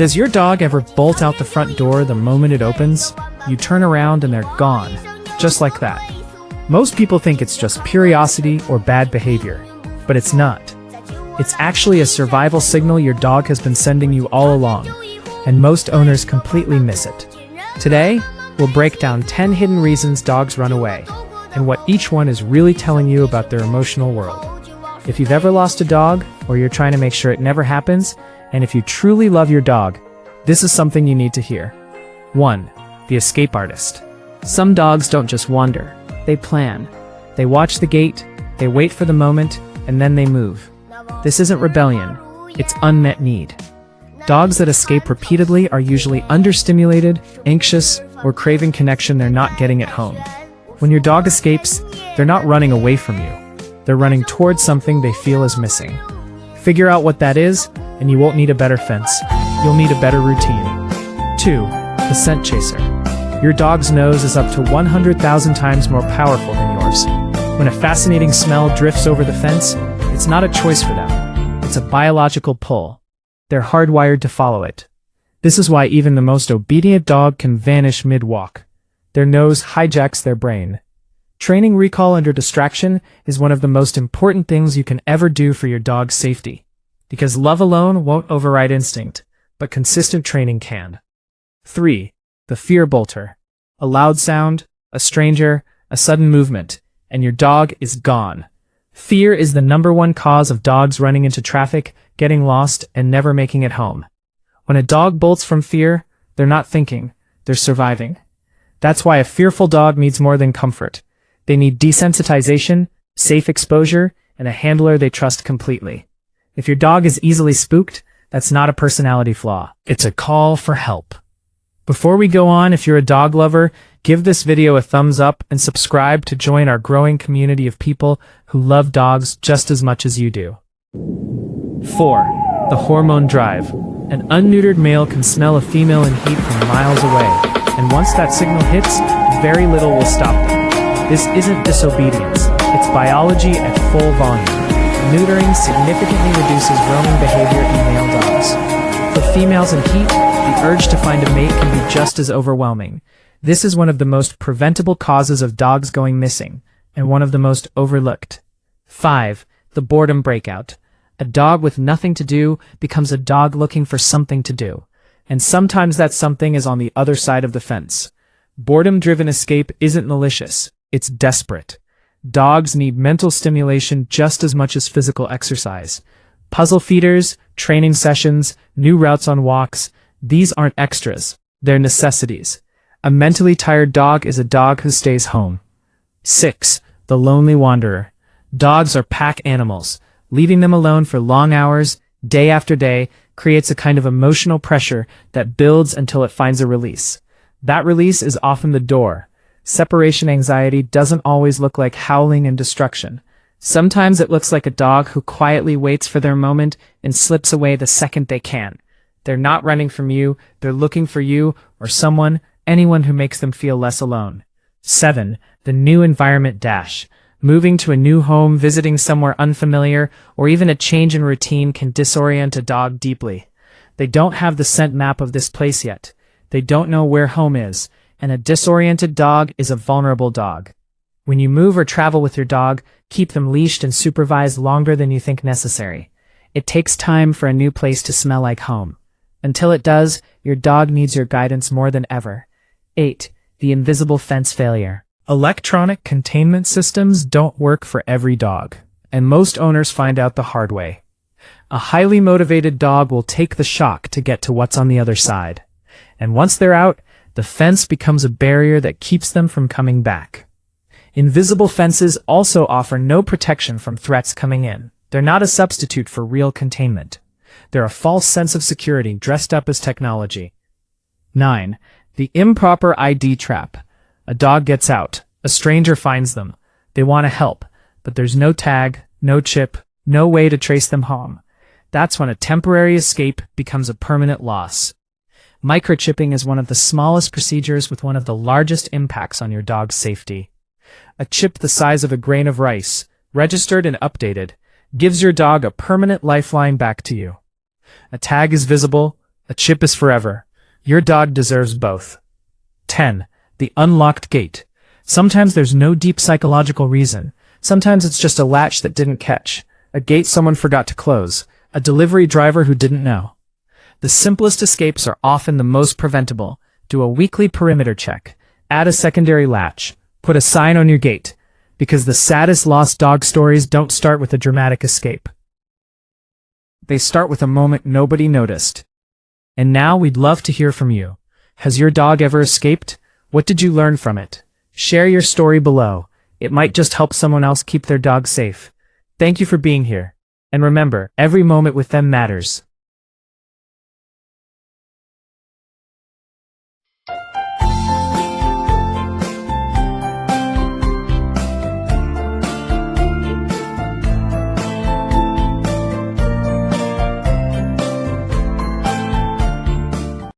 Does your dog ever bolt out the front door the moment it opens? You turn around and they're gone, just like that. Most people think it's just curiosity or bad behavior, but it's not. It's actually a survival signal your dog has been sending you all along, and most owners completely miss it. Today, we'll break down 10 hidden reasons dogs run away, and what each one is really telling you about their emotional world. If you've ever lost a dog, or you're trying to make sure it never happens, and if you truly love your dog, this is something you need to hear. 1. The escape artist. Some dogs don't just wander, they plan. They watch the gate, they wait for the moment, and then they move. This isn't rebellion, it's unmet need. Dogs that escape repeatedly are usually understimulated, anxious, or craving connection they're not getting at home. When your dog escapes, they're not running away from you. They're running towards something they feel is missing. Figure out what that is, and you won't need a better fence. You'll need a better routine. 2. The scent chaser. Your dog's nose is up to 100,000 times more powerful than yours. When a fascinating smell drifts over the fence, it's not a choice for them. It's a biological pull. They're hardwired to follow it. This is why even the most obedient dog can vanish mid-walk. Their nose hijacks their brain. Training recall under distraction is one of the most important things you can ever do for your dog's safety, because love alone won't override instinct, but consistent training can. 3. The fear bolter. A loud sound, a stranger, a sudden movement, and your dog is gone. Fear is the #1 cause of dogs running into traffic, getting lost, and never making it home. When a dog bolts from fear, they're not thinking, they're surviving. That's why a fearful dog needs more than comfort. They need desensitization, safe exposure, and a handler they trust completely. If your dog is easily spooked, that's not a personality flaw. It's a call for help. Before we go on, if you're a dog lover, give this video a thumbs up and subscribe to join our growing community of people who love dogs just as much as you do. 4. The hormone drive. An unneutered male can smell a female in heat from miles away, and once that signal hits, very little will stop them. This isn't disobedience, it's biology at full volume. Neutering significantly reduces roaming behavior in male dogs. For females in heat, the urge to find a mate can be just as overwhelming. This is one of the most preventable causes of dogs going missing, and one of the most overlooked. 5. The boredom breakout. A dog with nothing to do becomes a dog looking for something to do, and sometimes that something is on the other side of the fence. Boredom-driven escape isn't malicious, it's desperate. Dogs need mental stimulation just as much as physical exercise. Puzzle feeders, training sessions, new routes on walks, these aren't extras, they're necessities. A mentally tired dog is a dog who stays home. 6. The lonely wanderer. Dogs are pack animals. Leaving them alone for long hours, day after day, creates a kind of emotional pressure that builds until it finds a release. That release is often the door. Separation anxiety doesn't always look like howling and destruction. Sometimes it looks like a dog who quietly waits for their moment and slips away the second they can. They're not running from you, they're looking for you or someone, anyone who makes them feel less alone. 7. The new environment dash. Moving to a new home, visiting somewhere unfamiliar, or even a change in routine can disorient a dog deeply. They don't have the scent map of this place yet. They don't know where home is, and a disoriented dog is a vulnerable dog. When you move or travel with your dog, keep them leashed and supervised longer than you think necessary. It takes time for a new place to smell like home. Until it does, your dog needs your guidance more than ever. 8. The invisible fence failure. Electronic containment systems don't work for every dog, and most owners find out the hard way. A highly motivated dog will take the shock to get to what's on the other side. And once they're out, the fence becomes a barrier that keeps them from coming back. Invisible fences also offer no protection from threats coming in. They're not a substitute for real containment. They're a false sense of security dressed up as technology. 9. The improper ID trap. A dog gets out. A stranger finds them. They want to help, but there's no tag, no chip, no way to trace them home. That's when a temporary escape becomes a permanent loss. Microchipping is one of the smallest procedures with one of the largest impacts on your dog's safety. A chip the size of a grain of rice, registered and updated, gives your dog a permanent lifeline back to you. A tag is visible, A chip is forever. Your dog deserves both. 10. The unlocked gate. Sometimes there's no deep psychological reason. Sometimes it's just a latch that didn't catch, a gate someone forgot to close, a delivery driver who didn't know. The simplest escapes are often the most preventable. Do a weekly perimeter check. Add a secondary latch. Put a sign on your gate. Because the saddest lost dog stories don't start with a dramatic escape. They start with a moment nobody noticed. And now we'd love to hear from you. Has your dog ever escaped? What did you learn from it? Share your story below. It might just help someone else keep their dog safe. Thank you for being here. And remember, every moment with them matters.